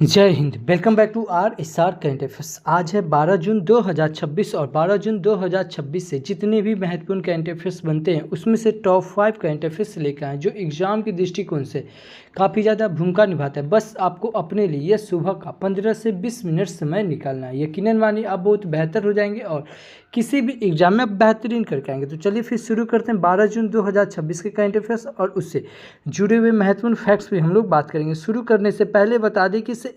जय हिंद। Welcome back to R S R current affairs. आज है 12 जून 2026 और 12 जून 2026 से जितने भी महत्वपूर्ण करंट अफेयर्स बनते हैं उसमें से टॉप 5 करंट अफेयर्स लेकर आए जो एग्जाम के दृष्टिकोण से काफ़ी ज़्यादा भूमिका निभाता है। बस आपको अपने लिए यह सुबह का 15 से 20 मिनट समय निकालना है। यकीनन मानिए आप बहुत बेहतर हो जाएंगे और किसी भी एग्जाम में आप बेहतरीन करके आएंगे। तो चलिए फिर शुरू करते हैं 12 जून 2026 के करंट अफेयर्स और उससे जुड़े हुए महत्वपूर्ण फैक्ट्स भी हम लोग बात करेंगे। शुरू करने से पहले बता दें कि इसे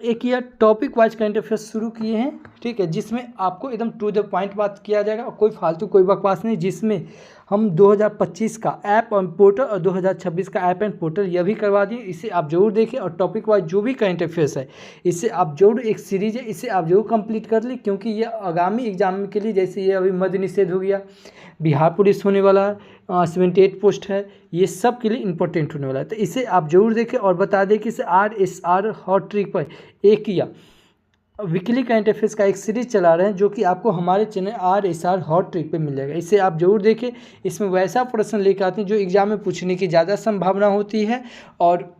एक या टॉपिक वाइज करंट अफेयर्स शुरू किए हैं, ठीक है, जिसमें आपको एकदम टू द पॉइंट बात किया जाएगा और कोई फालतू कोई बकवास नहीं, जिसमें हम 2025 का ऐप और पोर्टल और 2026 का ऐप एंड पोर्टल यह भी करवा दिए। इसे आप जरूर देखें और टॉपिक वाइज जो भी करंट अफेयर्स है इसे आप जरूर, एक सीरीज है, इसे आप जरूर कंप्लीट कर लें, क्योंकि ये आगामी एग्जाम के लिए, जैसे ये अभी मद्य निषेध हो गया, बिहार पुलिस होने वाला है, 78 पोस्ट है, ये सब के लिए इंपॉर्टेंट होने वाला है। तो इसे आप जरूर देखें और बता दें कि इसे RSR हॉट ट्रिक पर एक या वीकली करंट अफेयर्स का एक सीरीज चला रहे हैं जो कि आपको हमारे चैनल RSR हॉट ट्रिक पे मिल जाएगा। इसे आप जरूर देखें। इसमें वैसा प्रश्न लेकर आते हैं जो एग्जाम में पूछने की ज़्यादा संभावना होती है और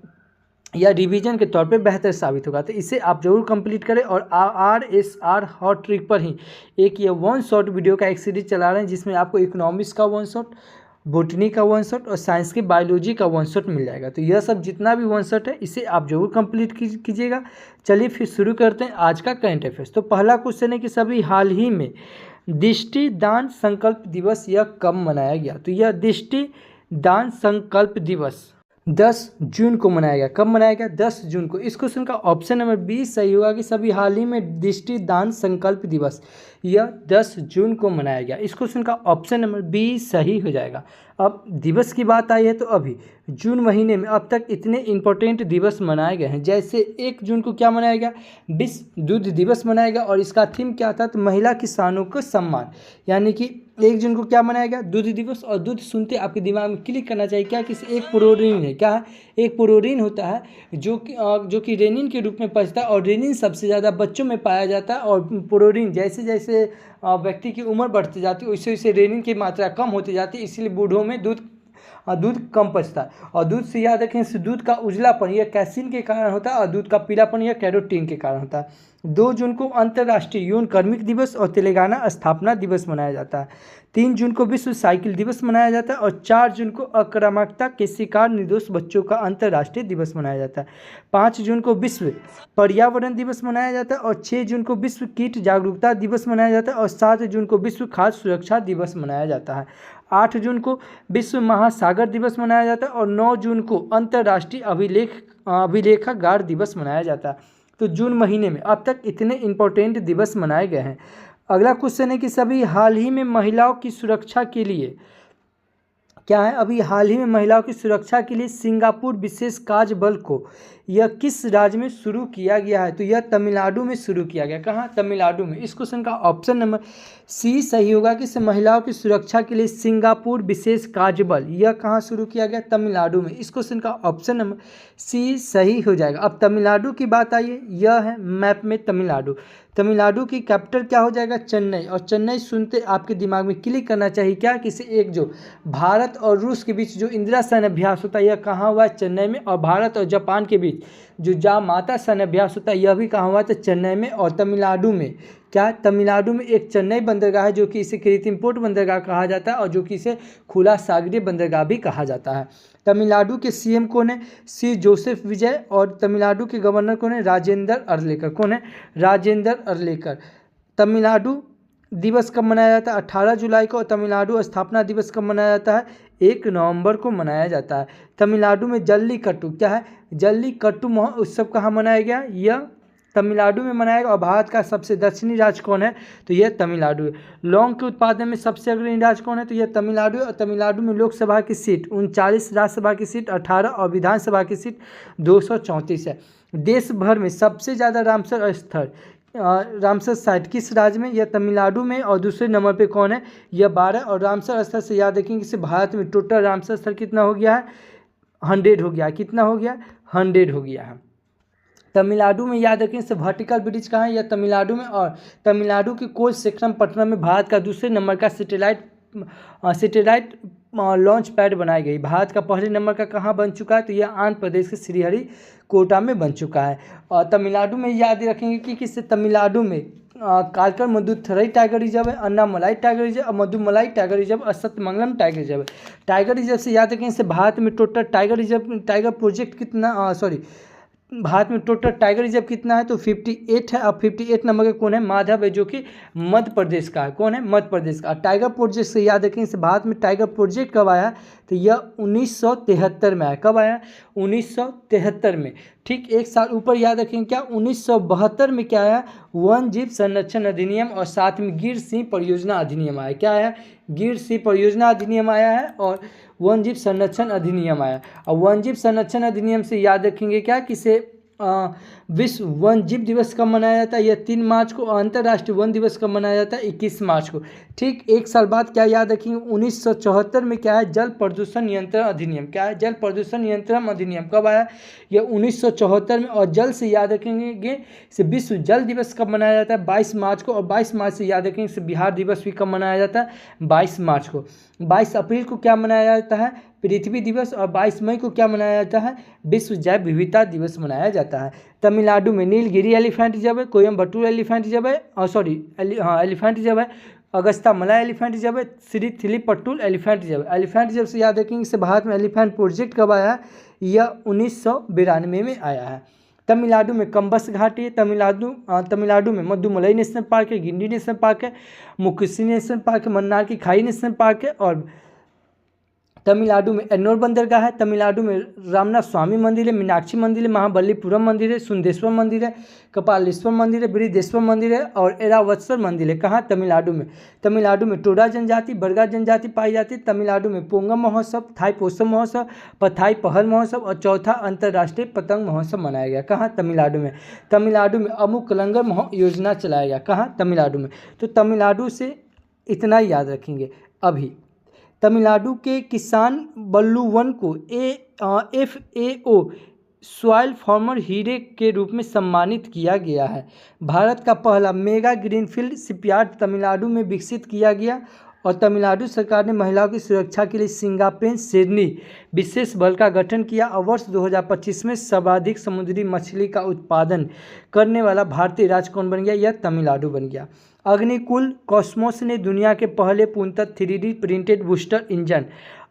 या रिवीजन के तौर पे बेहतर साबित होगा। तो इसे आप जरूर कंप्लीट करें और RSR हॉट ट्रिक पर ही एक ये वन शॉट वीडियो का एक सीरीज चला रहे हैं जिसमें आपको इकोनॉमिक्स का वन शॉट, बोटनी का वन शॉट और साइंस की बायोलॉजी का वन शॉट मिल जाएगा। तो यह सब जितना भी वन शॉट है इसे आप जरूर कंप्लीट कीजिएगा। चलिए फिर शुरू करते हैं आज का करंट अफेयर्स। तो पहला क्वेश्चन है कि सभी हाल ही में दृष्टि दान संकल्प दिवस यह कब मनाया गया? तो यह दृष्टि दान संकल्प दिवस 10 जून को मनाया गया। कब मनाया गया? 10 जून को। इस क्वेश्चन का ऑप्शन नंबर 20 सही होगा कि सभी हाल ही में दृष्टि दान संकल्प दिवस यह 10 जून को मनाया गया। इस क्वेश्चन का ऑप्शन नंबर 20 सही हो जाएगा। अब दिवस की बात आई है तो अभी जून महीने में अब तक इतने इंपॉर्टेंट दिवस मनाए गए हैं। जैसे 1 जून को क्या मनाया गया? विश्व दूध दिवस मनाया गया और इसका थीम क्या था? तो महिला किसानों को सम्मान। यानी कि 1 जून को क्या मनाया गया? दूध दिवस। और दूध सुनते आपके दिमाग में क्लिक करना चाहिए क्या कि एक प्रोटीन है। क्या है? एक प्रोटीन होता है जो कि रेनिन के रूप में पचता है और रेनिन सबसे ज़्यादा बच्चों में पाया जाता है। और प्रोटीन जैसे जैसे व्यक्ति की उम्र बढ़ती जाती है वैसे वैसे रेनिन की मात्रा कम होती जाती है, इसलिए बूढ़ों में दूध कम पचता है। और दूध से याद रखें, इस दूध का उजलापन यह कैसीन के कारण होता है और दूध का पीलापन यह कैरोटीन के कारण होता है। 2 जून को अंतर्राष्ट्रीय यौन कार्मिक दिवस और तेलंगाना स्थापना दिवस मनाया जाता है। 3 जून को विश्व साइकिल दिवस मनाया जाता है और 4 जून को आक्रामकता के शिकार निर्दोष बच्चों का अंतर्राष्ट्रीय दिवस मनाया जाता है। 5 जून को विश्व पर्यावरण दिवस मनाया जाता है और 6 जून को विश्व कीट जागरूकता दिवस मनाया जाता है और 7 जून को विश्व खाद्य सुरक्षा दिवस मनाया जाता है। 8 जून को विश्व महासागर दिवस मनाया जाता है और 9 जून को अंतर्राष्ट्रीय अभिलेखागार दिवस मनाया जाता है। तो जून महीने में अब तक इतने इंपॉर्टेंट दिवस मनाए गए हैं। अगला क्वेश्चन है कि सभी हाल ही में महिलाओं की सुरक्षा के लिए क्या है? अभी हाल ही में महिलाओं की सुरक्षा के लिए सिंगापुर विशेष कार्य बल को यह किस राज्य में शुरू किया गया है? तो यह तमिलनाडु में शुरू किया गया। कहाँ? तमिलनाडु में। इस क्वेश्चन का ऑप्शन नंबर सी सही होगा कि महिलाओं की सुरक्षा के लिए सिंगापुर विशेष कार्य बल यह कहाँ शुरू किया गया? तमिलनाडु में। इस क्वेश्चन का ऑप्शन नंबर सी सही हो जाएगा। अब तमिलनाडु की बात आई है, यह है मैप में तमिलनाडु। तमिलनाडु की कैपिटल क्या हो जाएगा? चेन्नई। और चेन्नई सुनते आपके दिमाग में क्लिक करना चाहिए क्या किसी एक जो भारत और रूस के बीच जो इंदिरा सैन्य अभ्यास होता है यह कहाँ हुआ है? चेन्नई में। और भारत और जापान के बीच जो जामाता सैन्य अभ्यास होता है यह भी कहाँ हुआ? तो चेन्नई में। और तमिलनाडु में क्या है? तमिलनाडु में एक चेन्नई बंदरगाह है जो कि इसे कृत्रिम पोर्ट बंदरगाह कहा जाता है और जो कि इसे खुला सागरीय बंदरगाह भी कहा जाता है। तमिलनाडु के CM कौन है? सी जोसेफ विजय। और तमिलनाडु के गवर्नर कौन है? राजेंद्र अरलेकर। कौन है? राजेंद्र अरलेकर। तमिलनाडु दिवस कब मनाया जाता है? 18 जुलाई को। और तमिलनाडु स्थापना दिवस कब मनाया जाता है? 1 नवंबर को मनाया जाता है। तमिलनाडु में जल्लीकट्टू क्या है? जल्लीकट्टू उत्सव कहाँ मनाया गया? यह तमिलनाडु में मनाया गया। और भारत का सबसे दक्षिणी राज्य कौन है? तो यह तमिलनाडु है। लौंग के उत्पादन में सबसे अग्रणी राज्य कौन है? तो यह तमिलनाडु है। और तमिलनाडु में लोकसभा की सीट 39, राज्यसभा की सीट 18 और विधानसभा की सीट 234 है। देश भर में सबसे ज़्यादा रामसर साइट किस राज्य में? यह तमिलनाडु में। और दूसरे नंबर पे कौन है? यह 12। और रामसर स्थल से याद रखेंगे कि भारत में टोटल रामसर स्थल कितना हो गया है? 100 हो गया है। कितना हो गया? 100 हो गया है। तमिलनाडु में याद रखें से वर्टिकल ब्रिज कहाँ है? यह तमिलनाडु में। और तमिलनाडु के कोलसेखरम पटनम में भारत का दूसरे नंबर का सैटेलाइट लॉन्च पैड बनाई गई। भारत का पहले नंबर का कहाँ बन चुका है, तो यह आंध्र प्रदेश के श्रीहरिकोटा में बन चुका है। और तमिलनाडु में याद रखेंगे कि किससे, तमिलनाडु में कालकर मदुथरई टाइगर रिजर्व है, अन्नामलाई टाइगर रिजर्व और मधुमलाई टाइगर रिजर्व और सत्यमंगलम टाइगर रिजर्व है। टाइगर रिजर्व से याद रखें, इससे भारत में टोटल टाइगर प्रोजेक्ट कितना, भारत में टोटल टाइगर रिजर्व कितना है, तो 58 है। अब 58 नंबर के कौन है, माधव है, जो कि मध्य प्रदेश का है। कौन है, मध्य प्रदेश का। टाइगर प्रोजेक्ट से याद रखें, इसे भारत में टाइगर प्रोजेक्ट कब आया, तो यह 1973 में आया। कब आया, 1973 में। ठीक एक साल ऊपर याद रखें क्या, 1972 में क्या आया, वन जीव संरक्षण अधिनियम और साथ में गिर सिंह परियोजना अधिनियम आया। क्या आया, गिर सिंह परियोजना अधिनियम आया है और वन जीव संरक्षण अधिनियम आया। और वन जीव संरक्षण अधिनियम से याद रखेंगे क्या, किसे विश्व वन जीव दिवस कब मनाया जाता है, यह 3 मार्च को। अंतर्राष्ट्रीय वन दिवस कब मनाया जाता है, 21 मार्च को। ठीक एक साल बाद क्या याद रखेंगे, 1974 में क्या है, जल प्रदूषण नियंत्रण अधिनियम। क्या है, जल प्रदूषण नियंत्रण अधिनियम कब आया, यह 1974 में। और जल से याद रखेंगे से विश्व जल दिवस कब मनाया जाता है, 22 मार्च को। और 22 मार्च से याद रखेंगे से बिहार दिवस भी कब मनाया जाता है, 22 मार्च को। 22 अप्रैल को क्या मनाया जाता है, पृथ्वी दिवस। और 22 मई को क्या मनाया जाता है, विश्व जैव विविधता दिवस मनाया जाता है। तमिलनाडु में नीलगिरी एलिफेंट रिजर्व है, कोयम्बटूर एलिफेंट रिजर्व है, और एलिफेंट रिजर्व है, अगस्ता मलाई एलिफेंट रिजर्व है, श्रीथिलीपट्टुल एलिफेंट रिजर्व। एलिफेंट रिजर्व से याद रखेंगे इससे भारत में एलिफेंट प्रोजेक्ट कब आया है, यह 1992 में आया है। तमिलनाडु में कंबस घाटी है, तमिलनाडु में मदुमलाई नेशनल पार्क है, गिंडी नेशनल पार्क है, मुकुशी नेशनल पार्क है, मन्नार की खाई नेशनल पार्क है। और तमिलनाडु में एन्नोर बंदरगाह है, तमिलनाडु में रामनाथ स्वामी मंदिर है, मीनाक्षी मंदिर है, महाबलीपुरम मंदिर है, सुंदेश्वर मंदिर है, कपालेश्वर मंदिर है, बृहदेश्वर मंदिर है और एरावत्सर मंदिर है। कहाँ, तमिलनाडु में। तमिलनाडु में टोडा जनजाति, बरगा जनजाति पाई जाती है। तमिलनाडु में पोंगम महोत्सव, थाई पोसम महोत्सव, पथाई पहल महोत्सव और चौथा अंतर्राष्ट्रीय पतंग महोत्सव मनाया गया। कहाँ, तमिलनाडु में। तमिलनाडु में अमुक लंगर योजना चलाया गया। कहाँ, तमिलनाडु में। तो तमिलनाडु से इतना याद रखेंगे। अभी तमिलनाडु के किसान बल्लूवन को FAO सॉइल फार्मर हीरे के रूप में सम्मानित किया गया है। भारत का पहला मेगा ग्रीनफील्ड शिपयार्ड तमिलनाडु में विकसित किया गया और तमिलनाडु सरकार ने महिलाओं की सुरक्षा के लिए सिंगापेन शेरनी विशेष बल का गठन किया और वर्ष 2025 में सर्वाधिक समुद्री मछली का उत्पादन करने वाला भारतीय राज्य कौन बन गया, यह तमिलनाडु बन गया। अग्निकुल कॉस्मोस ने दुनिया के पहले पूर्णतः 3D printed booster engine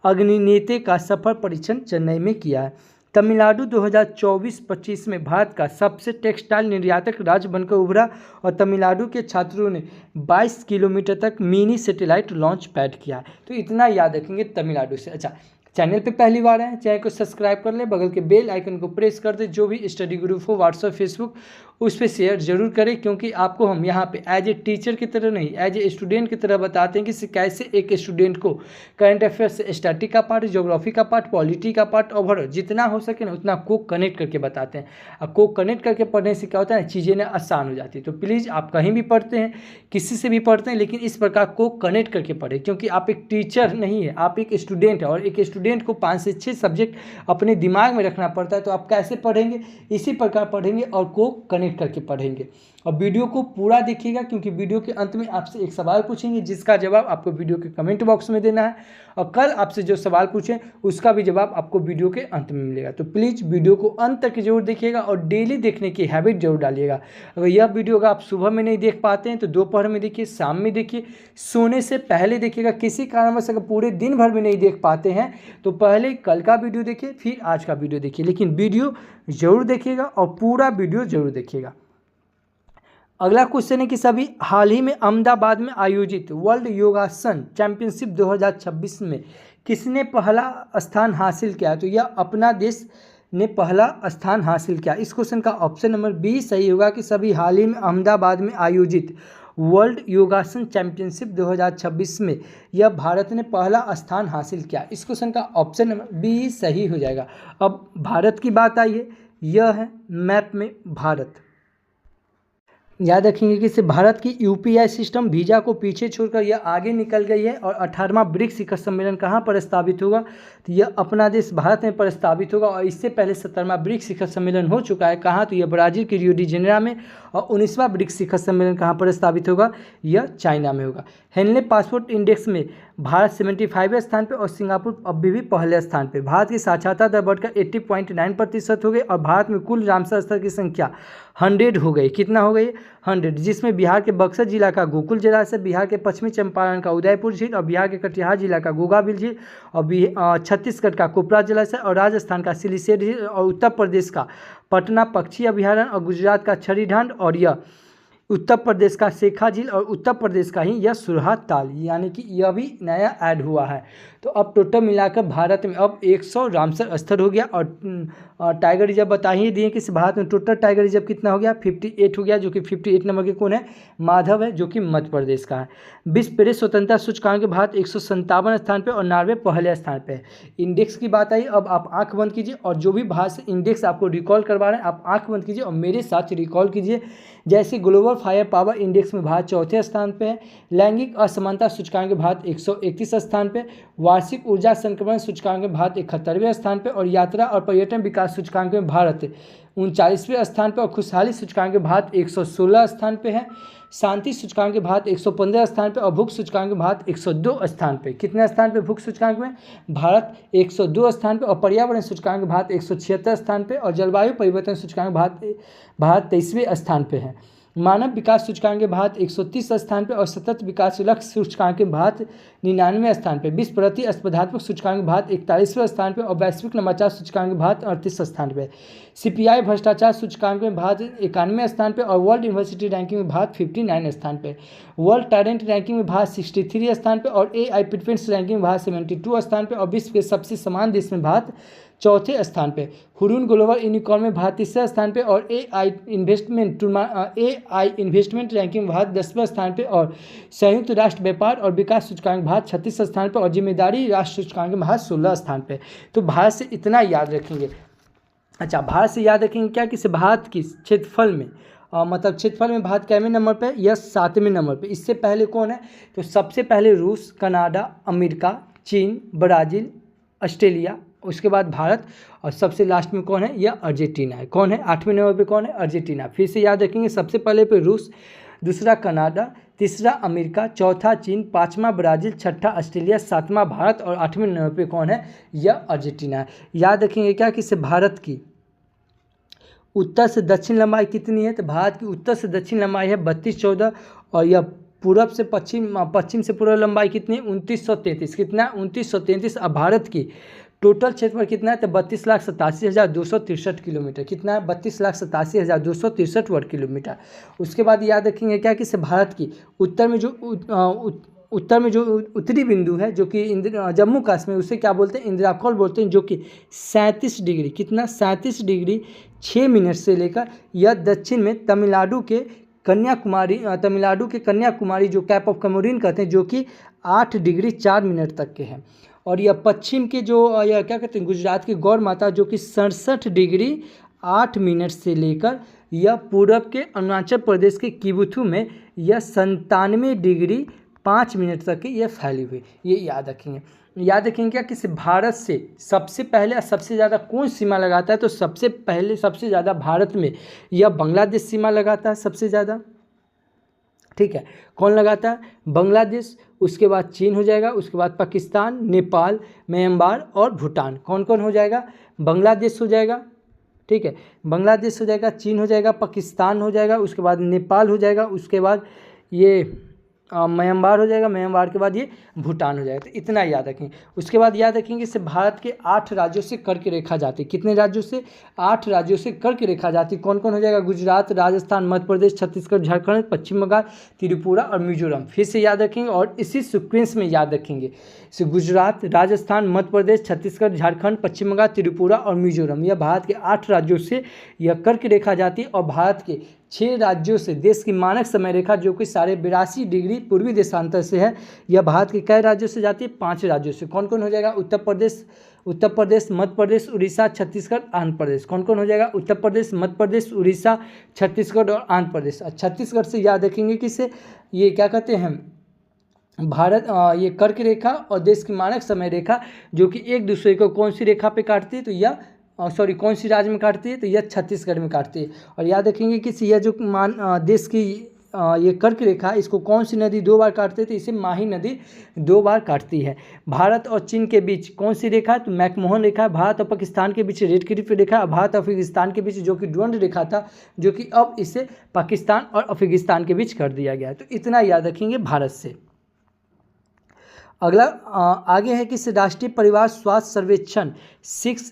Agninetra का सफल परीक्षण चेन्नई में किया है। तमिलनाडु 2024-25 में भारत का सबसे टेक्सटाइल निर्यातक राज्य बनकर उभरा और तमिलनाडु के छात्रों ने 22 किलोमीटर तक मिनी सैटेलाइट लॉन्च पैड किया। तो इतना याद रखेंगे तमिलनाडु से। अच्छा, चैनल पे पहली बार आए, चैनल को सब्सक्राइब कर ले, बगल के बेल आइकन को प्रेस कर दे। जो भी स्टडी ग्रुप हो व्हाट्सएप फेसबुक उस पर शेयर जरूर करें, क्योंकि आपको हम यहाँ पे एज ए टीचर की तरह नहीं, एज ए स्टूडेंट की तरह बताते हैं कि कैसे एक स्टूडेंट को करंट अफेयर्स, स्टैटिक का पार्ट, ज्योग्राफी का पार्ट, पॉलिटी का पार्ट, ओवरऑल जितना हो सके ना उतना को कनेक्ट करके बताते हैं। और को कनेक्ट करके पढ़ने से क्या होता है, चीज़ें ना आसान हो जाती है। तो प्लीज़ आप कहीं भी पढ़ते हैं, किसी से भी पढ़ते हैं, लेकिन इस प्रकार को कनेक्ट करके पढ़ें, क्योंकि आप एक टीचर नहीं है, आप एक स्टूडेंट है और एक स्टूडेंट को 5 से 6 सब्जेक्ट अपने दिमाग में रखना पड़ता है। तो आप कैसे पढ़ेंगे, इसी प्रकार पढ़ेंगे और को कनेक्ट करके पढ़ेंगे। और वीडियो को पूरा देखिएगा, क्योंकि वीडियो के अंत में आपसे एक सवाल पूछेंगे जिसका जवाब आपको वीडियो के कमेंट बॉक्स में देना है, और कल आपसे जो सवाल पूछें उसका भी जवाब आपको वीडियो के अंत में मिलेगा। तो प्लीज़ वीडियो को अंत तक जरूर देखिएगा और डेली देखने की हैबिट जरूर डालिएगा। अगर यह वीडियो अगर आप सुबह में नहीं देख पाते हैं तो दोपहर में देखिए, शाम में देखिए, सोने से पहले देखिएगा। किसी कारणवश अगर पूरे दिन भर में नहीं देख पाते हैं तो पहले कल का वीडियो देखिए, फिर आज का वीडियो देखिए, लेकिन वीडियो जरूर देखिएगा और पूरा वीडियो जरूर देखिएगा। अगला क्वेश्चन है कि सभी हाल ही में अहमदाबाद में आयोजित वर्ल्ड योगासन चैंपियनशिप 2026 में किसने पहला स्थान हासिल किया? तो यह अपना देश ने पहला स्थान हासिल किया। इस क्वेश्चन का ऑप्शन नंबर बी सही होगा कि सभी हाल ही में अहमदाबाद में आयोजित वर्ल्ड योगासन चैंपियनशिप 2026 में यह भारत ने पहला स्थान हासिल किया। इस क्वेश्चन का ऑप्शन नंबर बी सही हो जाएगा। अब भारत की बात आई है, यह है मैप में भारत। याद रखेंगे कि इससे भारत की यूपीआई सिस्टम वीजा को पीछे छोड़कर यह आगे निकल गई है। और 18वां ब्रिक्स शिखर सम्मेलन कहाँ प्रस्तावित होगा, तो यह अपना देश भारत में प्रस्तावित होगा। और इससे पहले 17वां ब्रिक्स शिखर सम्मेलन हो चुका है कहाँ, तो यह ब्राजील के रियो डी जेनेरो में। और 19वां ब्रिक्स शिखर सम्मेलन कहाँ प्रस्तावित होगा, यह चाइना में होगा। हेनले पासपोर्ट इंडेक्स में भारत 75वें स्थान पर और सिंगापुर अभी भी पहले स्थान पर। भारत की साक्षरता दर बढ़कर 80.9% हो गई और भारत में कुल रामसर स्थल की संख्या 100 हो गई। कितना हो गई, 100, जिसमें बिहार के बक्सर जिला का गोकुल जलाशय, बिहार के पश्चिमी चंपारण का उदयपुर झील और बिहार के कटिहार जिला का गोगाबिल झील और छत्तीसगढ़ का कोपरा जलाशय और राजस्थान का सिलीसेट झील और उत्तर प्रदेश का पटना पक्षी अभयारण्य और गुजरात का छरीढांड और यह उत्तर प्रदेश का शेखा झील और उत्तर प्रदेश का ही यह सुरहा ताल, यानी कि यह भी नया ऐड हुआ है। तो अब टोटल मिलाकर भारत में अब 100 रामसर स्थल हो गया। और टाइगर रिजर्व बता ही दिए कि इस भारत में टोटल टाइगर रिजर्व कितना हो गया, 58 हो गया, जो कि 58 नंबर के कौन है, माधव है, जो कि मध्य प्रदेश का है। विश्व प्रेस स्वतंत्रता सूचकांक भारत 157 स्थान पर और नॉर्वे पहले स्थान पर है। इंडेक्स की बात आई, अब आप आंख बंद कीजिए और जो भी भारत से इंडेक्स आपको रिकॉल करवा रहे हैं आप आंख बंद कीजिए और मेरे साथ रिकॉल कीजिए। जैसे ग्लोबल फायर पावर इंडेक्स में भारत चौथे स्थान पे है, लैंगिक असमानता सूचकांक भारत 131 स्थान पे, वार्षिक ऊर्जा संक्रमण सूचकांक में भारत 71वें स्थान पे और यात्रा और पर्यटन विकास सूचकांक में भारत 39वें स्थान पे और खुशहाली सूचकांक में भारत 116 स्थान पे है, शांति सूचकांक में भारत 115 स्थान पे और भूख सूचकांक में भारत 102 स्थान पे। कितने स्थान पे भूख सूचकांक में, भारत 102 स्थान पे और पर्यावरण सूचकांक में भारत 176 स्थान पे और जलवायु परिवर्तन सूचकांक भारत 23वें स्थान पे है। मानव विकास सूचकांक में भारत 130 स्थान पे और सतत विकास लक्ष्य सूचकांक में भारत 99वें स्थान पे, विश्व प्रति स्पर्धात्मक सूचकांक में भारत 41वें स्थान पे और वैश्विक नवाचार सूचकांक में भारत 38 स्थान पे, सीपीआई भ्रष्टाचार सूचकांक में भारत 91वें स्थान पे और वर्ल्ड यूनिवर्सिटी रैंकिंग में भारत 59 स्थान पे, वर्ल्ड टैलेंट रैंकिंग में भारत 63 स्थान पे और एआई प्रेफरेंस रैंकिंग में भारत 72 स्थान पे और विश्व के सबसे समान देश में भारत चौथे स्थान पे, हुरून ग्लोबल यूनिकॉर्न में भारत 3रे स्थान पे और एआई इन्वेस्टमेंट रैंकिंग में भारत 10वें स्थान पे और संयुक्त राष्ट्र व्यापार और विकास सूचकांक भारत 36 स्थान पे और जिम्मेदारी राष्ट्र सूचकांक में भारत 16 स्थान पे। तो भारत से इतना याद रखेंगे। अच्छा, भारत से याद रखेंगे क्या कि भारत की क्षेत्रफल में मतलब क्षेत्रफल में भारत कैवें नंबर पे, यह 7वें नंबर पे। इससे पहले कौन है, तो सबसे पहले रूस, कनाडा, अमेरिका, चीन, ब्राज़ील, ऑस्ट्रेलिया, उसके बाद भारत और सबसे लास्ट में कौन है, यह अर्जेंटीना है। कौन है 8वें नंबर पे, कौन है, अर्जेंटीना। फिर से याद रखेंगे, सबसे पहले पे रूस, दूसरा कनाडा, तीसरा अमेरिका, चौथा चीन, 5वां ब्राज़ील, छठा ऑस्ट्रेलिया, 7वां भारत और 8वें नंबर पे कौन है, यह अर्जेंटीना है। याद रखेंगे क्या कि भारत की उत्तर से दक्षिण लंबाई कितनी है, तो भारत की उत्तर से दक्षिण लंबाई है 3214 और यह पूरब से पश्चिम से पूर्व लंबाई कितनी है, 2933। कितना, 2933। अब भारत की टोटल क्षेत्रफल कितना है, तो 32,87,263 किलोमीटर। कितना है, 32,87,263 वर्ग किलोमीटर। उसके बाद याद रखेंगे क्या कि भारत की उत्तर में जो उत्तरी बिंदु है, जो कि जम्मू कश्मीर, उसे क्या बोलते हैं, इंदिरा कॉल बोलते हैं, जो कि 37 डिग्री, कितना, 37 डिग्री 6 मिनट से लेकर यह दक्षिण में तमिलनाडु के कन्याकुमारी जो कैप ऑफ कमोरिन कहते हैं, जो कि 8 डिग्री 4 मिनट तक के हैं। और यह पश्चिम के जो यह क्या कहते हैं, गुजरात की गौर माता, जो कि 67 डिग्री 8 मिनट से लेकर यह पूरब के अरुणाचल प्रदेश के किबुथु में यह 97 डिग्री 5 मिनट तक की यह फैली हुई। ये याद रखेंगे। याद रखेंगे क्या कि भारत से सबसे पहले सबसे ज़्यादा कौन सीमा लगाता है, तो सबसे पहले सबसे ज़्यादा भारत में यह बांग्लादेश सीमा लगाता है सबसे ज़्यादा। ठीक है, कौन लगाता है, बांग्लादेश, उसके बाद चीन हो जाएगा, उसके बाद पाकिस्तान, नेपाल, म्यांमार और भूटान। कौन कौन हो जाएगा, बांग्लादेश हो जाएगा, ठीक है, बांग्लादेश हो जाएगा, चीन हो जाएगा, पाकिस्तान हो जाएगा, उसके बाद नेपाल हो जाएगा, उसके बाद ये म्यांमार हो जाएगा, म्यांमार के बाद ये भूटान हो जाएगा। तो इतना याद रखेंगे। उसके बाद याद रखेंगे इससे भारत के 8 राज्यों से कर्क रेखा जाती है। कितने राज्यों से, 8 राज्यों से कर्क रेखा जाती है। कौन कौन हो जाएगा, गुजरात, राजस्थान, मध्य प्रदेश, छत्तीसगढ़, झारखंड, पश्चिम बंगाल, त्रिपुरा और मिजोरम। फिर से याद रखेंगे और इसी सीक्वेंस में याद रखेंगे। गुजरात, राजस्थान, मध्य प्रदेश, छत्तीसगढ़, झारखंड, पश्चिम बंगाल, त्रिपुरा और मिजोरम, यह भारत के 8 राज्यों से यह कर्क रेखा जाती है। और भारत के 6 राज्यों से देश की मानक समय रेखा, जो कि 82.5 डिग्री पूर्वी देशांतर से है, यह भारत के कई राज्यों से जाती है, 5 राज्यों से। कौन कौन हो जाएगा, उत्तर प्रदेश, उत्तर प्रदेश, मध्य प्रदेश, उड़ीसा, छत्तीसगढ़, आंध्र प्रदेश। कौन कौन हो जाएगा? उत्तर प्रदेश, मध्य प्रदेश, उड़ीसा, छत्तीसगढ़ और आंध्र प्रदेश। छत्तीसगढ़ से याद रखेंगे किसे, ये क्या कहते हैं, भारत ये कर्क रेखा और देश की मानक समय रेखा जो कि एक दूसरे को कौन सी रेखा पे काटती है, तो यह कौन सी राज्य में काटती है, तो यह छत्तीसगढ़ में काटती है। और याद रखेंगे कि यह जो देश की ये कर्क रेखा, इसको कौन सी नदी 2 बार काटती है, तो इसे माही नदी 2 बार काटती है। भारत और चीन के बीच कौन सी रेखा, तो मैकमोहन रेखा। भारत और पाकिस्तान के बीच रेड क्लिफ रेखा। भारत और अफगानिस्तान के बीच जो कि द्वंद्व रेखा था, जो कि अब इसे पाकिस्तान और अफगानिस्तान के बीच कर दिया गया। तो इतना याद रखेंगे भारत से। अगला आगे है कि राष्ट्रीय परिवार स्वास्थ्य सर्वेक्षण 6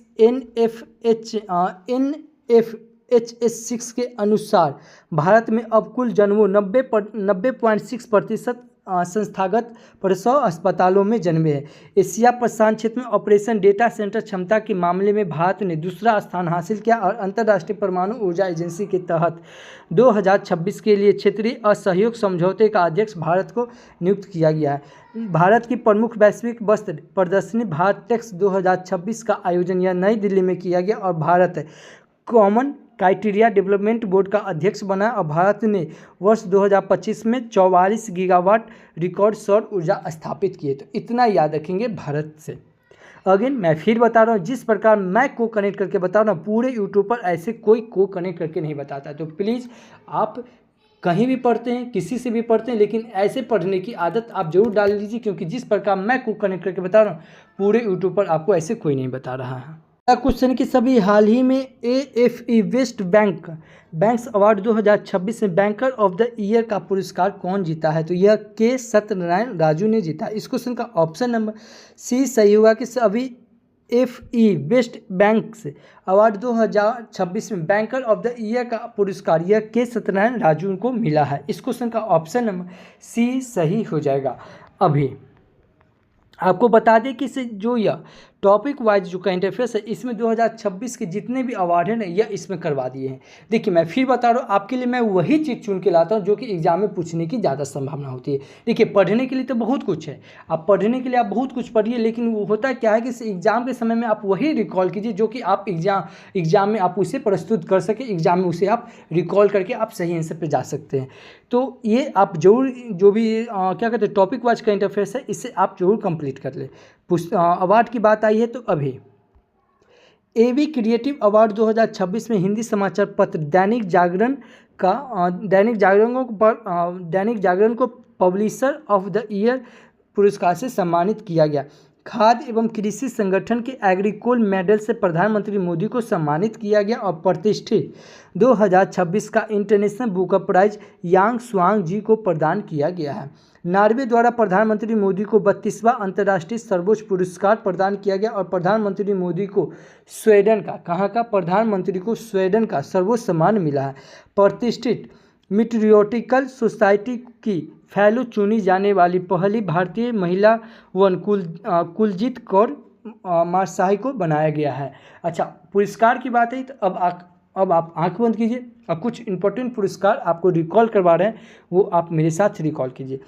NFHS6 के अनुसार भारत में अब कुल जन्मों 90.6% संस्थागत प्रसव अस्पतालों में जन्मे हैं। एशिया प्रशांत क्षेत्र में ऑपरेशन डेटा सेंटर क्षमता के मामले में भारत ने दूसरा स्थान हासिल किया और अंतर्राष्ट्रीय परमाणु ऊर्जा एजेंसी के तहत 2026 के लिए क्षेत्रीय असहयोग समझौते का अध्यक्ष भारत को नियुक्त किया गया है। भारत की प्रमुख वैश्विक वस्त्र प्रदर्शनी भारत टेक्स 2026 का आयोजन यह नई दिल्ली में किया गया और Bharat common criteria development board का अध्यक्ष बना और भारत ने वर्ष 2025 में 44 गीगावाट रिकॉर्ड सौर ऊर्जा स्थापित किए। तो इतना याद रखेंगे भारत से। अगेन मैं फिर बता रहा हूँ, जिस प्रकार मैं को कनेक्ट करके बता रहा हूँ, पूरे यूट्यूब पर ऐसे कोई को कनेक्ट करके नहीं बताता। तो प्लीज़ आप कहीं भी पढ़ते हैं, किसी से भी पढ़ते हैं, लेकिन ऐसे पढ़ने की आदत आप जरूर डाल लीजिए, क्योंकि जिस प्रकार मैं को कनेक्ट करके बता रहा हूँ, पूरे यूट्यूब पर आपको ऐसे कोई नहीं बता रहा है। क्वेश्चन कि सभी हाल ही में AFE वेस्ट बैंक्स अवार्ड 2026 में बैंकर ऑफ द ईयर का पुरस्कार कौन जीता है, तो यह के सत्यनारायण राजू ने जीता। इस क्वेश्चन का ऑप्शन नंबर सी सही होगा कि सभी FE वेस्ट बैंक्स अवार्ड 2026 में बैंकर ऑफ द ईयर का पुरस्कार यह के सत्यनारायण राजू को मिला है। इस क्वेश्चन का ऑप्शन नंबर सी सही हो जाएगा। अभी आपको बता दें कि जो यह टॉपिक वाइज जो करंट अफेयर्स है, इसमें 2026 के जितने भी अवार्ड हैं ना, यह इसमें करवा दिए हैं। देखिए मैं फिर बता रहा हूँ, आपके लिए मैं वही चीज़ चुन के लाता हूँ जो कि एग्जाम में पूछने की ज़्यादा संभावना होती है। देखिए पढ़ने के लिए तो बहुत कुछ है, आप पढ़ने के लिए आप बहुत कुछ पढ़िए, लेकिन वो होता क्या है कि एग्जाम के समय में आप वही रिकॉल कीजिए जो कि आप एग्जाम में आप उसे प्रस्तुत कर सके, एग्जाम में उसे आप रिकॉल करके आप सही आंसर पर जा सकते हैं। तो ये आप जरूर जो भी क्या कहते हैं टॉपिक वाइज करंट अफेयर्स है, इसे आप जरूर कंप्लीट कर ले। अवार्ड की बात आई है तो अभी AV क्रिएटिव अवार्ड 2026 में हिंदी समाचार पत्र दैनिक जागरण को पब्लिशर ऑफ द ईयर पुरस्कार से सम्मानित किया गया। खाद्य एवं कृषि संगठन के एग्रीकोल मेडल से प्रधानमंत्री मोदी को सम्मानित किया गया और प्रतिष्ठित 2026 का इंटरनेशनल बुक प्राइज यांग स्वांग जी को प्रदान किया गया है। नॉर्वे द्वारा प्रधानमंत्री मोदी को 32वां अंतर्राष्ट्रीय सर्वोच्च पुरस्कार प्रदान किया गया और प्रधानमंत्री मोदी को स्वीडन का सर्वोच्च सम्मान मिला है। प्रतिष्ठित मीटियोरिकल सोसाइटी की फेलो चुनी जाने वाली पहली भारतीय महिला वन कुलजीत कौर मारशाही को बनाया गया है। अच्छा, पुरस्कार की बात है तो अब आप आंख बंद कीजिए और कुछ इंपॉर्टेंट पुरस्कार आपको रिकॉल करवा रहे हैं, वो आप मेरे साथ रिकॉल कीजिए।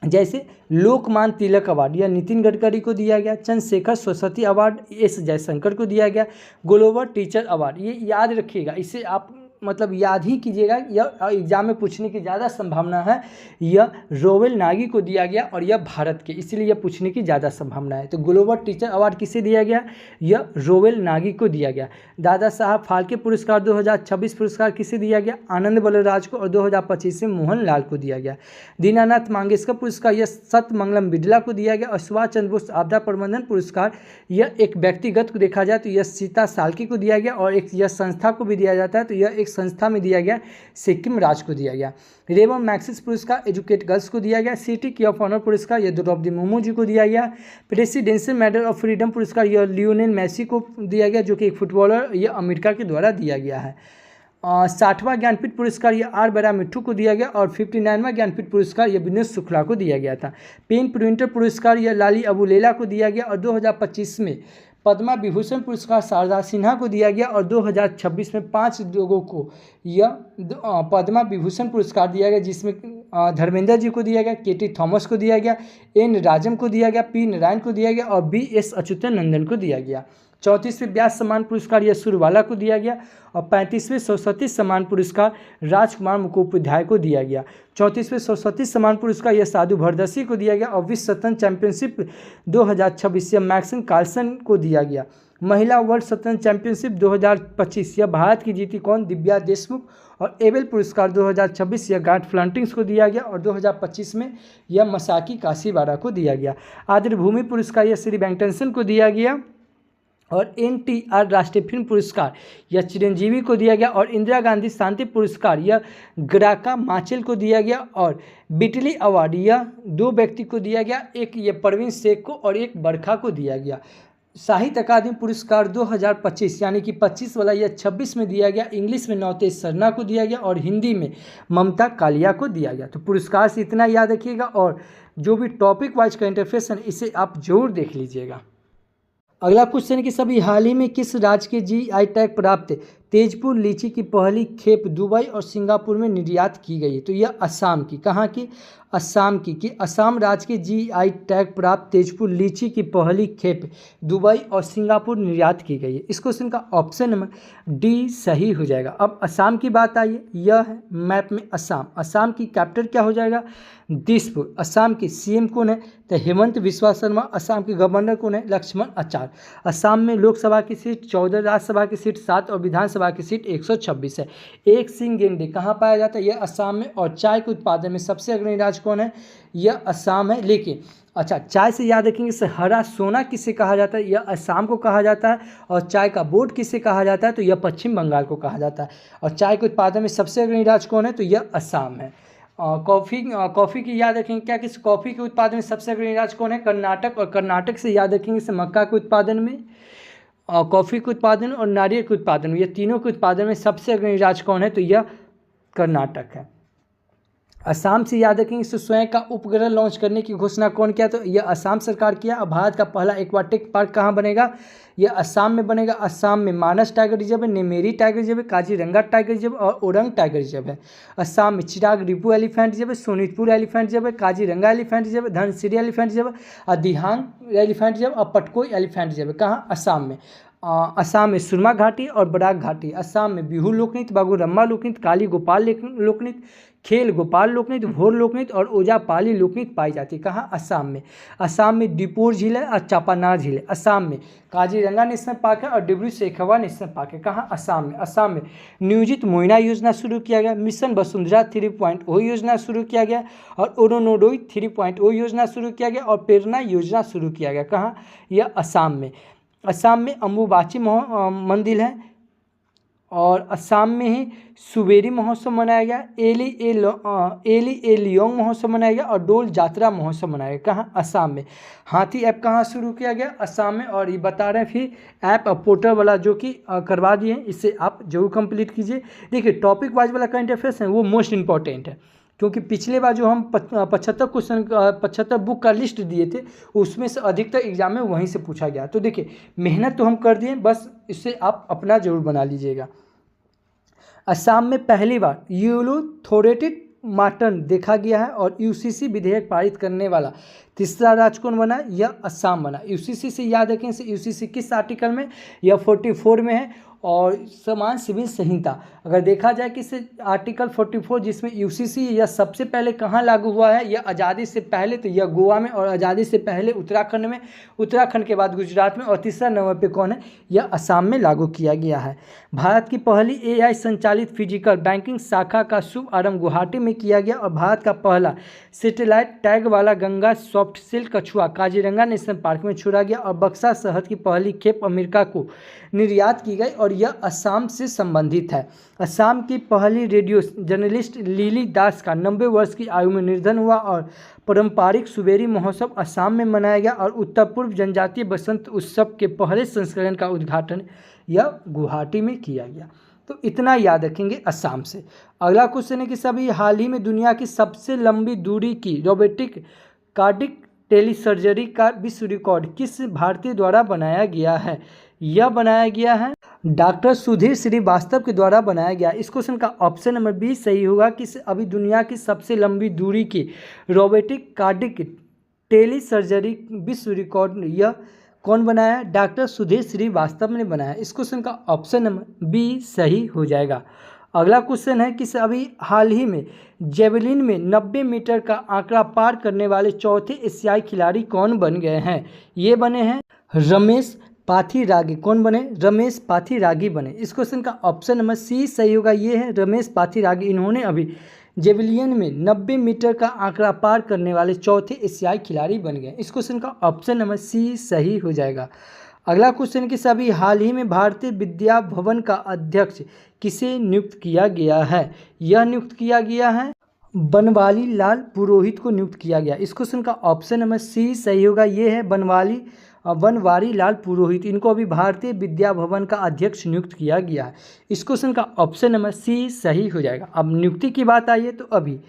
जैसे लोकमान्य तिलक अवार्ड यह नितिन गडकरी को दिया गया। चंद्रशेखर सरस्वती अवार्ड S जयशंकर को दिया गया। ग्लोबल टीचर अवार्ड ये याद रखिएगा, इसे आप मतलब याद ही कीजिएगा, यह एग्जाम में पूछने की ज़्यादा संभावना है। यह रोवेल नागी को दिया गया और यह भारत के, इसलिए यह पूछने की ज़्यादा संभावना है। तो ग्लोबल टीचर अवार्ड किसे दिया गया, यह रोवेल नागी को दिया गया। दादा साहब फाल्के पुरस्कार 2026 पुरस्कार किसे दिया गया, आनंद बलराज को, और 2025 में मोहन लाल को दिया गया। दीनानाथ मंगेशकर पुरस्कार यह सत्यमंगलम बिरला को दिया गया। और सुभाष चंद्र बोस आपदा प्रबंधन पुरस्कार यह एक व्यक्तिगत को देखा जाए तो यह सीता साल्के को दिया गया, और एक यह संस्था को भी दिया जाता है तो यह संस्था में दिया गया सिक्किम राज्य को दिया गया। रेमन मैग्सेसे पुरस्कार एजुकेट गर्ल्स को दिया गया। सिटी की ऑफ ऑनर पुरस्कार यह द्रौपदी मुर्मू जी को दिया गया। प्रेसिडेंशियल मेडल ऑफ फ्रीडम पुरस्कार यह लियोनेल मेसी को दिया गया, जो कि एक फुटबॉलर यह अमेरिका के द्वारा दिया गया है। 60वां ज्ञानपीठ पुरस्कार यह आर बरा मिट्ठू को दिया गया, और 59वां ज्ञानपीठ पुरस्कार यह विनोद शुक्ला को दिया गया था। पेन प्रिंटर पुरस्कार यह लाली अबू लैला को दिया गया, और 2025 में पद्मा विभूषण पुरस्कार शारदा सिन्हा को दिया गया, और 2026 में 5 लोगों को यह पद्मा विभूषण पुरस्कार दिया गया, जिसमें धर्मेंद्र जी को दिया गया, के.टी. थॉमस को दिया गया, एन राजम को दिया गया, पी नारायण को दिया गया और बी.एस. अच्युतानंदन को दिया गया। 34वें व्यास सम्मान पुरस्कार यह सुरवाला को दिया गया और 35वें सरस्वती सम्मान पुरस्कार राजकुमार मुखोपाध्याय को दिया गया। 34वें सरस्वती सम्मान पुरस्कार यह साधु भरदसी को दिया गया और विश्व शतरंज चैंपियनशिप 2026 यह मैक्सिम कार्लसन को दिया गया। महिला वर्ल्ड शतरंज चैंपियनशिप 2025 यह भारत की जीती कौन? दिव्या देशमुख। और एबेल पुरस्कार 2026 यह गार्ड फ्लंटिंग्स को दिया गया और 2025 में यह मसाकी काशीवाड़ा को दिया गया। आदर्य भूमि पुरस्कार यह श्री वेंकटेशन को दिया गया और NTR राष्ट्रीय फिल्म पुरस्कार यह चिरंजीवी को दिया गया और इंदिरा गांधी शांति पुरस्कार यह ग्राका माचेल को दिया गया और बिटली अवार्ड यह 2 व्यक्ति को दिया गया, एक ये परवीन शेख को और एक बरखा को दिया गया। साहित्य अकादमी पुरस्कार 2025 यानी कि 25 वाला यह 26 में दिया गया। इंग्लिश में नवतेज सरना को दिया गया और हिंदी में ममता कालिया को दिया गया। तो पुरस्कार से इतना याद रखिएगा और जो भी टॉपिक वाइज का इंटरफेस है इसे आप जरूर देख लीजिएगा। अगला क्वेश्चन कि सभी हाल ही में किस राज्य के GI टैग प्राप्त तेजपुर लीची की पहली खेप दुबई और सिंगापुर में निर्यात की गई है? तो यह असम की, कहाँ की? असम की, कि असम राज्य के GI टैग प्राप्त तेजपुर लीची की पहली खेप दुबई और सिंगापुर निर्यात की गई है। इस क्वेश्चन का ऑप्शन नंबर डी सही हो जाएगा। अब असम की बात आई है, यह है मैप में असम। असम की कैपिटल क्या हो जाएगा? दिसपुर। असम के CM कौन है? तो हेमंत बिस्वा शर्मा। असम के गवर्नर कौन है? लक्ष्मण आचार्य। असम में लोकसभा की सीट 14, राज्यसभा की सीट 7 और विधानसभा की सीट 126 है। एक सिंह गेंडे कहाँ पाया जाता है? यह असम में। और चाय के उत्पादन में सबसे अग्रणी राज्य कौन है? यह असम है। लेकिन अच्छा, चाय से याद रखेंगे हरा सोना किसे कहा जाता है? यह असम को कहा जाता है। और चाय का बोर्ड किसे कहा जाता है? तो यह पश्चिम बंगाल को कहा जाता है। और चाय के उत्पादन में सबसे अग्रणी राज्य कौन है? तो यह असम है। कॉफ़ी की याद रखेंगे क्या? किस कॉफ़ी के उत्पादन में सबसे अग्रणी राज्य कौन है? कर्नाटक। और कर्नाटक से याद रखेंगे से मक्का के उत्पादन में, कॉफ़ी के उत्पादन और नारियल के उत्पादन में, ये तीनों के उत्पादन में सबसे अग्रणी राज्य कौन है? तो यह कर्नाटक है। असम से याद रखेंगे इसे स्वयं का उपग्रह लॉन्च करने की घोषणा कौन किया? तो यह असम सरकार किया। और भारत का पहला एक्वाटिक पार्क कहाँ बनेगा? यह असम में बनेगा। असम में मानस टाइगर रिजर्व है, नेमेरी टाइगर रिजर्व है, काजीरंगा टाइगर रिजर्व और ओरंग टाइगर रिजर्व है। असम में चिराग रिपू एलिफेंट रिजर्व है, सोनितपुर एलिफेंट रिजर्व है, काजीरंगा एलिफेंट रिजर्व है, धनसिरी एलिफेंट रिजर्व है और दिहांग एलिफेंट रिजर्व और पटकोई एलिफेंट रिजर्व है। कहाँ? असम में। असम में सुरमा घाटी और बराक घाटी। असम में बिहू लोकनृत्य, बागुरम्मा लोकनृत्य, काली गोपाल लोकनृत्य, खेल गोपाल लोकनृत्य, भोर लोकनृत्य और ओजापाली लोकनृत्य पाई जाती है। कहाँ? असम में। असम में दीपोर झील है और चापानार झील है। असम में काजीरंगा नेशनल पार्क है और डिब्रू सैखोवा नेशनल पार्क है। कहाँ? असम में। असम में नियोजित मोइना योजना शुरू किया गया। मिशन वसुंधरा 3.0 योजना शुरू किया गया और ओरोनोडोई 3.0 योजना शुरू किया गया और प्रेरणा योजना शुरू किया गया। कहाँ? यह असम में। असम में अम्बुबाची मंदिर है और असम में ही सुबेरी महोत्सव मनाया गया। एली ए लियोंग महोत्सव मनाया गया और डोल जात्रा महोत्सव मनाया गया। कहाँ? असम में। हाथी ऐप कहाँ शुरू किया गया? असम में। और ये बता रहे हैं फिर ऐप और पोर्टल वाला जो कि करवा दिए हैं, इसे आप जरूर कंप्लीट कीजिए। देखिए टॉपिक वाइज वाला करंट अफेयर्स है वो मोस्ट इंपॉर्टेंट है, क्योंकि पिछले बार जो हम 75 बुक का लिस्ट दिए थे उसमें से अधिकतर एग्जाम में वहीं से पूछा गया। तो देखिए मेहनत तो हम कर दिए, बस इससे आप अपना जरूर बना लीजिएगा। असम में पहली बार यूलोथोरेटेड माटन देखा गया है और UCC विधेयक पारित करने वाला तीसरा राज्य कौन बना? यह असम बना। UCC से याद रखें से UCC किस आर्टिकल में? यह 44 में है। और समान सिविल संहिता अगर देखा जाए कि इसे आर्टिकल 44 जिसमें UCC यह सबसे पहले कहाँ लागू हुआ है? यह आज़ादी से पहले तो यह गोवा में और आज़ादी से पहले उत्तराखंड में, उत्तराखंड के बाद गुजरात में और तीसरा नंबर पे कौन है? यह असम में लागू किया गया है। भारत की पहली AI संचालित फिजिकल बैंकिंग शाखा का शुभ आरंभ गुवाहाटी में किया गया और भारत का पहला सैटेलाइट टैग वाला गंगा सॉफ्ट सिल्क कछुआ काजीरंगा नेशनल पार्क में छोड़ा गया और बक्सा शहद की पहली खेप अमेरिका को निर्यात की गई और यह असम से संबंधित है। असम की पहली रेडियो जर्नलिस्ट लिली दास का 90 वर्ष की आयु में निधन हुआ और पारंपरिक सुबेरी महोत्सव असम में मनाया गया और उत्तर पूर्व जनजातीय बसंत उत्सव के पहले संस्करण का उद्घाटन यह गुवाहाटी में किया गया। तो इतना याद रखेंगे असम से। अगला क्वेश्चन है कि सभी हाल ही में दुनिया की सबसे लंबी दूरी की रोबोटिक कार्डिक टेलीसर्जरी का विश्व रिकॉर्ड किस भारतीय द्वारा बनाया गया है? यह बनाया गया है डॉक्टर सुधीर श्रीवास्तव के द्वारा बनाया गया। इस क्वेश्चन का ऑप्शन नंबर बी सही होगा कि अभी दुनिया की सबसे लंबी दूरी की रोबोटिक कार्डिक टेली सर्जरी विश्व रिकॉर्ड यह कौन बनाया? डॉक्टर सुधीर श्रीवास्तव ने बनाया। इस क्वेश्चन का ऑप्शन नंबर बी सही हो जाएगा। अगला क्वेश्चन है कि अभी हाल ही में जेवलिन में 90 मीटर का आंकड़ा पार करने वाले चौथे एशियाई खिलाड़ी कौन बन गए हैं? ये बने हैं रमेश पाथिरागी। कौन बने? रमेश पाथिरागी बने। इस क्वेश्चन का ऑप्शन नंबर सी सही होगा। ये है रमेश पाथिरागी। इन्होंने अभी जेवलिन में 90 मीटर का आंकड़ा पार करने वाले चौथे एशियाई खिलाड़ी बन गए। इस क्वेश्चन का ऑप्शन नंबर सी सही हो जाएगा। अगला क्वेश्चन कि अभी हाल ही में भारतीय विद्या भवन का अध्यक्ष किसे नियुक्त किया गया है? यह नियुक्त किया गया है बनवाली लाल पुरोहित को नियुक्त किया गया। इस क्वेश्चन का ऑप्शन नंबर सी सही होगा। ये है बनवारी लाल पुरोहित। इनको अभी भारतीय विद्या भवन का अध्यक्ष नियुक्त किया गया है। इस क्वेश्चन का ऑप्शन नंबर सी सही हो जाएगा। अब नियुक्ति की बात आई है तो अभी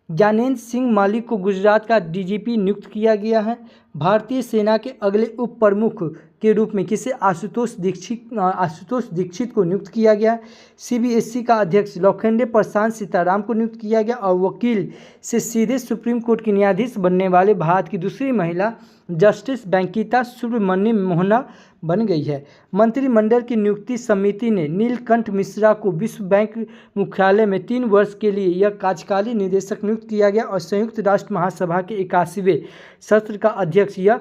ज्ञानेंद्र सिंह मालिक को गुजरात का डीजीपी नियुक्त किया गया है। भारतीय सेना के अगले उप प्रमुख के रूप में किसे? आशुतोष दीक्षित को नियुक्त किया गया। सीबीएसई का अध्यक्ष लोखंडे प्रशांत सीताराम को नियुक्त किया गया और वकील से सीधे सुप्रीम कोर्ट की न्यायाधीश बनने वाले भारत की दूसरी महिला जस्टिस वेंकिता सुब्रमण्यम मोहना बन गई है। मंत्रिमंडल की नियुक्ति समिति ने नीलकंठ मिश्रा को विश्व बैंक मुख्यालय में 3 वर्ष के लिए यह कार्यकारी निदेशक नियुक्त किया गया और संयुक्त राष्ट्र महासभा के 81वें सत्र का अध्यक्ष यह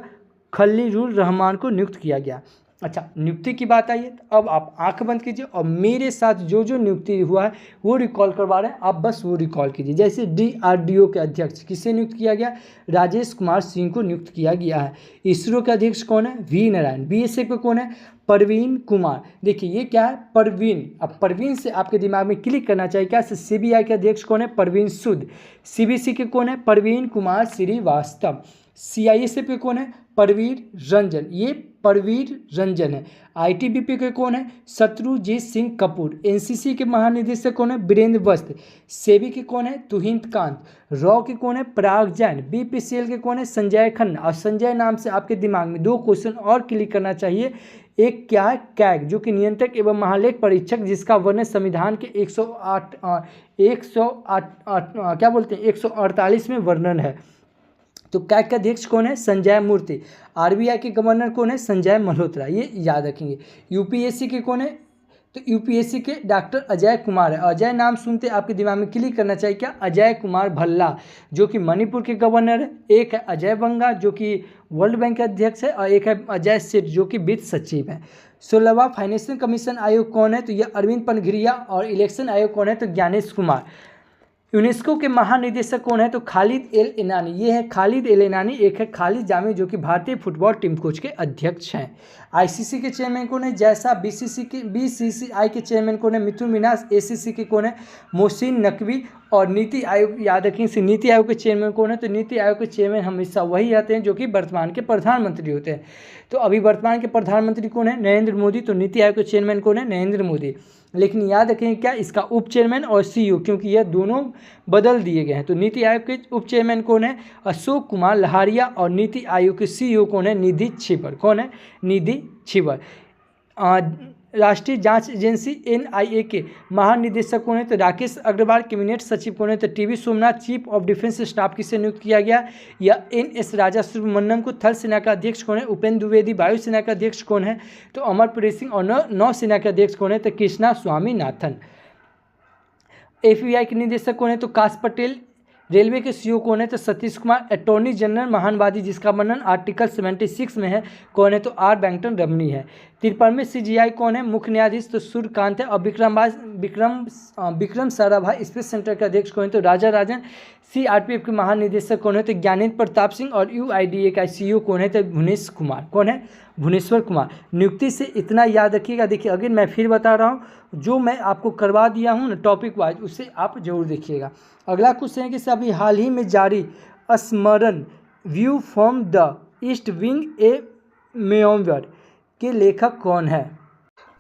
खलीलुर रहमान को नियुक्त किया गया। अच्छा, नियुक्ति की बात आई है तो अब आप आंख बंद कीजिए और मेरे साथ जो जो नियुक्ति हुआ है वो रिकॉल करवा रहे हैं, आप बस वो रिकॉल कीजिए। जैसे DRDO के अध्यक्ष किसे नियुक्त किया गया? राजेश कुमार सिंह को नियुक्त किया गया है। इसरो के अध्यक्ष कौन है? V नारायण। BSF पे कौन है? परवीन कुमार। देखिए ये क्या है? परवीन। अब परवीन से आपके दिमाग में क्लिक करना चाहिए क्या? CBI के अध्यक्ष कौन है? परवीन सूद। CBC के कौन है? परवीन कुमार श्रीवास्तव। CISF पे कौन है? परवीर रंजन। ये परवीर रंजन है। ITBP के कौन है? शत्रुजीत सिंह कपूर। NCC के महानिदेशक कौन है? वीरेंद्र वस्त्र। सेबी के कौन है? तुहिन कांत। रॉ के कौन है? पराग जैन। BPCL के कौन है? संजय खन्ना। और संजय नाम से आपके दिमाग में 2 क्वेश्चन और क्लिक करना चाहिए। एक क्या है? कैग, जो कि नियंत्रक एवं महालेख परीक्षक, जिसका वर्णन संविधान के 148 में वर्णन है। तो कैग का अध्यक्ष कौन है? संजय मूर्ति। RBI के गवर्नर कौन है? संजय मल्होत्रा। ये याद रखेंगे। UPSC के कौन है? तो UPSC के डॉक्टर अजय कुमार है। अजय नाम सुनते आपके दिमाग में क्लिक करना चाहिए क्या? अजय कुमार भल्ला, जो कि मणिपुर के गवर्नर है। एक है अजय बंगा, जो कि वर्ल्ड बैंक के अध्यक्ष है, और एक है अजय सेठ, जो कि वित्त सचिव है। 16वां फाइनेंशियल कमीशन आयोग कौन है? तो यह अरविंद पनघिरिया। और इलेक्शन आयोग कौन है? तो ज्ञानेश कुमार। यूनेस्को के महानिदेशक कौन है? तो खालिद एल इनानी। ये है खालिद एल इनानी। एक है खालिद जामी, जो कि भारतीय फुटबॉल टीम कोच के अध्यक्ष हैं। ICC के चेयरमैन कौन है? जैसा। BCCI के चेयरमैन कौन है? मिथुन मिनास। ACC के कौन है? मोहसिन नकवी। और नीति आयोग याद रखेंगे। नीति आयोग के चेयरमैन कौन है? तो नीति आयोग के चेयरमैन हमेशा वही आते हैं जो कि वर्तमान के प्रधानमंत्री होते हैं। तो अभी वर्तमान के प्रधानमंत्री कौन है? नरेंद्र मोदी। तो नीति आयोग के चेयरमैन कौन है? नरेंद्र मोदी। लेकिन याद रखेंगे क्या? इसका उप चेयरमैन और CEO, क्योंकि यह दोनों बदल दिए गए हैं। तो नीति आयोग के उप चेयरमैन कौन है? अशोक कुमार लहारिया। और नीति आयोग के CEO कौन है? निधि छिबर। कौन है? निधि छिबर। राष्ट्रीय जांच एजेंसी NIA के महानिदेशक कौन है? तो राकेश अग्रवाल। कैबिनेट सचिव कौन है? तो TB Somnath. Chief of defence staff किसे नियुक्त किया गया? या NS राजा सुब्रमण्यम को। थल सेना का अध्यक्ष कौन है? उपेंद्र द्विवेदी। वायुसेना का अध्यक्ष कौन है? तो अमरप्रीत सिंह। और नौसेना के अध्यक्ष कौन है? तो कृष्णा स्वामीनाथन। FBI के निदेशक कौन है? तो काश पटेल। रेलवे के CEO कौन है? तो सतीश कुमार। अटॉर्नी जनरल महानवादी, जिसका वर्णन आर्टिकल 76 में है, कौन है? तो R वेंकटन रमनी है। 53वें CGI कौन है? मुख्य न्यायाधीश तो सूर्यकांत है। और विक्रम साराभाई स्पेस सेंटर के अध्यक्ष कौन है? तो राजा राजन। CRPF के महानिदेशक कौन है? तो ज्ञानेंद्र प्रताप सिंह। और UIDA का CEO कौन है? तो भुवनेश कुमार। कौन है? भुवनेश्वर कुमार। नियुक्ति से इतना याद रखिएगा। देखिए अगर मैं फिर बता रहा हूँ, जो मैं आपको करवा दिया हूँ ना टॉपिक वाइज, उसे आप जरूर देखिएगा। अगला क्वेश्चन है कि अभी हाल ही में जारी स्मरण view from the east wing a memoir के लेखक कौन है?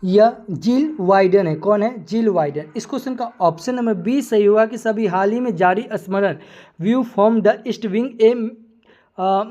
यह जिल वाइडन है। कौन है? जिल वाइडन। इस क्वेश्चन का ऑप्शन नंबर बी सही होगा कि अभी हाल ही में जारी स्मरण view from the east wing a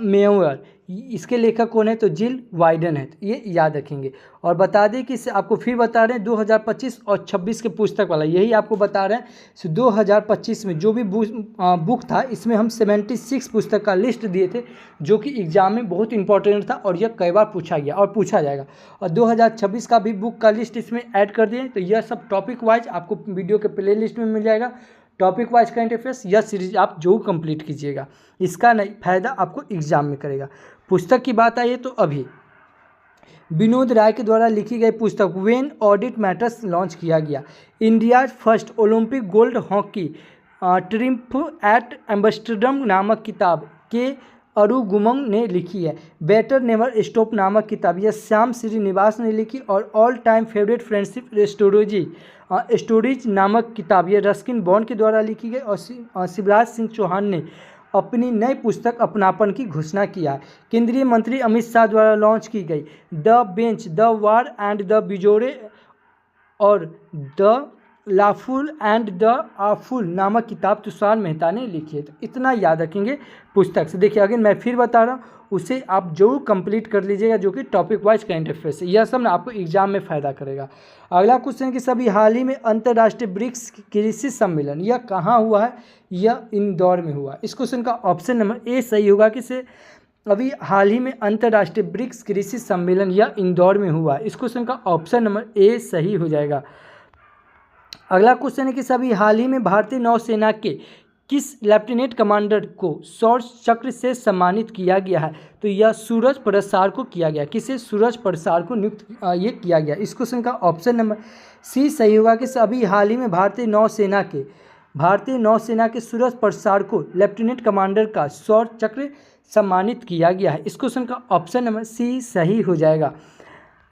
memoir, इसके लेखक कौन है, तो जिल वाइडन है, तो ये याद रखेंगे। और बता दें कि आपको फिर बता रहे हैं 2025 और 26 के पुस्तक वाला, यही आपको बता रहे हैं। 2025 में जो भी बुक था, इसमें हम 76 पुस्तक का लिस्ट दिए थे, जो कि एग्जाम में बहुत इंपॉर्टेंट था और यह कई बार पूछा गया और पूछा जाएगा। और 2026 का भी बुक का लिस्ट इसमें ऐड कर दिए। तो यह सब टॉपिक वाइज आपको वीडियो के प्ले लिस्ट में मिल जाएगा। टॉपिक वाइज करंट अफेयर्स यह सीरीज आप जो कंप्लीट कीजिएगा, इसका नहीं फायदा आपको एग्जाम में करेगा। पुस्तक की बात आई है तो अभी विनोद राय के द्वारा लिखी गई पुस्तक व्हेन ऑडिट मैटर्स लॉन्च किया गया। India first Olympic gold hockey triumph at Amsterdam नामक किताब के अरुगुमंग ने लिखी है। बेटर नेवर स्टॉप नामक किताब यह श्याम श्रीनिवास ने लिखी। और all time favourite friendship stories नामक किताब यह रस्किन बॉन्ड के द्वारा लिखी गई। और शिवराज सिंह चौहान ने अपनी नई पुस्तक अपनापन की घोषणा किया है। केंद्रीय मंत्री अमित शाह द्वारा लॉन्च की गई the bench, the war and the bizarre और the lawful and the awful नामक किताब तुषार मेहता ने लिखी है। तो इतना याद रखेंगे पुस्तक से। देखिए अगर मैं फिर बता रहा हूँ, उसे आप जरूर कंप्लीट कर लीजिएगा, जो कि टॉपिक वाइज करंट अफेयर्स है। यह सब ना आपको एग्जाम में फ़ायदा करेगा। अगला क्वेश्चन कि सभी हाल ही में अंतर्राष्ट्रीय ब्रिक्स कृषि सम्मेलन यह कहाँ हुआ है, यह इंदौर में हुआ। इस क्वेश्चन का ऑप्शन नंबर ए सही होगा कि से अभी हाल ही में अंतर्राष्ट्रीय ब्रिक्स कृषि सम्मेलन यह इंदौर में हुआ। इस क्वेश्चन का ऑप्शन नंबर ए सही हो जाएगा। अगला क्वेश्चन है कि सभी हाल ही में भारतीय नौसेना के किस लेफ्टिनेंट कमांडर को शौर्य चक्र से सम्मानित किया गया है, तो यह सूरज प्रसाद को किया गया। किसे, सूरज प्रसाद को नियुक्त ये किया गया। इस क्वेश्चन का ऑप्शन नंबर सी सही होगा कि सभी हाल ही में भारतीय नौसेना के सूरज प्रसाद को लेफ्टिनेंट कमांडर का शौर्य चक्र सम्मानित किया गया है। इस क्वेश्चन का ऑप्शन नंबर सी सही हो जाएगा।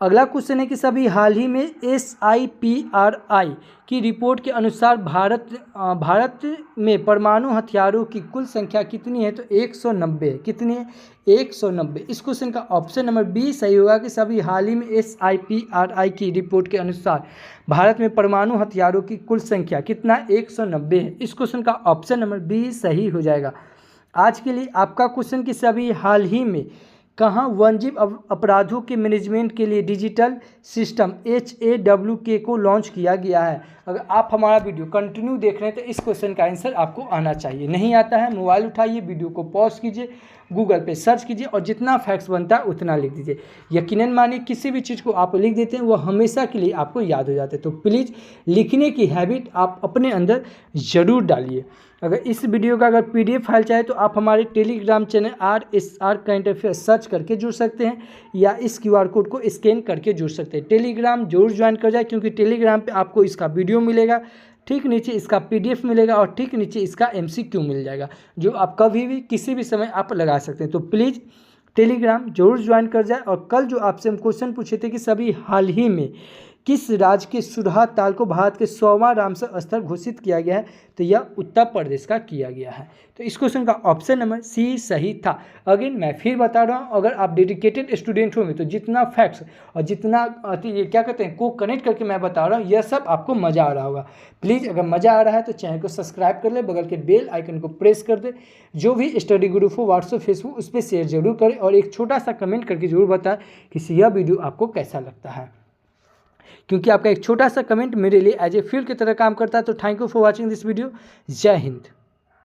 अगला क्वेश्चन है कि सभी हाल ही में SIPRI की रिपोर्ट के अनुसार भारत में परमाणु हथियारों की कुल संख्या कितनी है, तो 190। कितनी है, 190। इस क्वेश्चन का ऑप्शन नंबर बी सही होगा कि सभी हाल ही में SIPRI की रिपोर्ट के अनुसार भारत में परमाणु हथियारों की कुल संख्या कितना, 190 है। इस क्वेश्चन का ऑप्शन नंबर बी सही हो जाएगा। आज के लिए आपका क्वेश्चन कि सभी हाल ही में कहाँ वन्यजीव अपराधों के मैनेजमेंट के लिए डिजिटल सिस्टम HAWK को लॉन्च किया गया है। अगर आप हमारा वीडियो कंटिन्यू देख रहे हैं तो इस क्वेश्चन का आंसर आपको आना चाहिए। नहीं आता है, मोबाइल उठाइए, वीडियो को पॉज कीजिए, गूगल पे सर्च कीजिए और जितना फैक्ट्स बनता है उतना लिख दीजिए। यकीनन मानिए किसी भी चीज़ को आप लिख देते हैं वो हमेशा के लिए आपको याद हो जाता है। तो प्लीज़ लिखने की हैबिट आप अपने अंदर ज़रूर डालिए। अगर इस वीडियो का अगर PDF फाइल चाहे तो आप हमारे Telegram channel RSR current affairs search करके जुड़ सकते हैं, या इस QR कोड को स्कैन करके जुड़ सकते हैं। टेलीग्राम जरूर ज्वाइन कर जाए, क्योंकि टेलीग्राम पे आपको इसका वीडियो मिलेगा, ठीक नीचे इसका PDF मिलेगा और ठीक नीचे इसका MCQ मिल जाएगा, जो आप कभी भी किसी भी समय आप लगा सकते हैं। तो प्लीज़ टेलीग्राम जरूर ज्वाइन कर जाए। और कल जो आपसे हम क्वेश्चन पूछे थे कि सभी हाल ही में किस राज्य के सुरहा ताल को भारत के 100वां रामसर स्थल घोषित किया गया है, तो यह उत्तर प्रदेश का किया गया है। तो इस क्वेश्चन का ऑप्शन नंबर सी सही था। अगेन मैं फिर बता रहा हूँ, अगर आप डेडिकेटेड स्टूडेंट होंगे तो जितना फैक्ट्स और जितना ये क्या कहते हैं को कनेक्ट करके मैं बता रहा हूँ, यह सब आपको मज़ा आ रहा होगा। प्लीज़ अगर मज़ा आ रहा है तो चैनल को सब्सक्राइब कर ले, बगल के बेल आइकन को प्रेस कर दे। जो भी स्टडी ग्रुप हो व्हाट्सएप फेसबुक उस पर शेयर जरूर करें, और एक छोटा सा कमेंट करके जरूर बताएं कि यह वीडियो आपको कैसा लगता है, क्योंकि आपका एक छोटा सा कमेंट मेरे लिए एज ए फ्यूल की तरह काम करता है। तो thank you for watching this video. जय हिंद।